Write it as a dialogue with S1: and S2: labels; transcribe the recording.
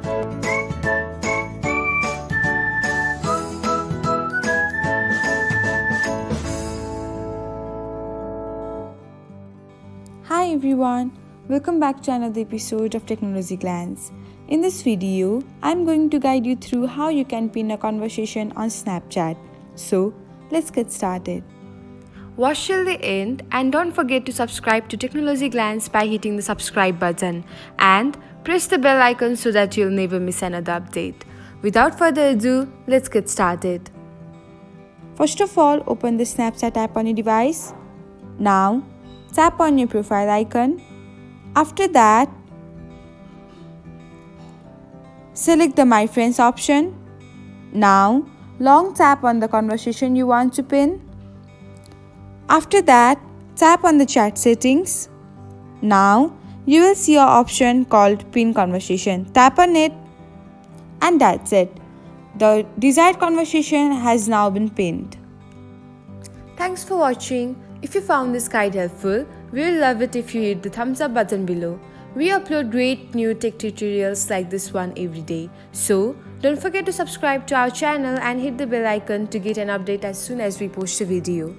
S1: Hi everyone, welcome back to another episode of Technologyglance. In this video, I'm going to guide you through how you can pin a conversation on Snapchat. So, let's get started.
S2: Watch till the end and don't forget to subscribe to Technologyglance by hitting the subscribe button and press the bell icon so that you'll never miss another update. Without further ado, let's get started.
S1: First of all, open the Snapchat app on your device. Now, tap on your profile icon. After that, select the My Friends option. Now, long tap on the conversation you want to pin. After that, tap on the chat settings. Now, you will see an option called Pin Conversation. Tap on it, and that's it. The desired conversation has now been pinned.
S2: Thanks for watching. If you found this guide helpful, we will love it if you hit the thumbs up button below. We upload great new tech tutorials like this one every day. So, don't forget to subscribe to our channel and hit the bell icon to get an update as soon as we post a video.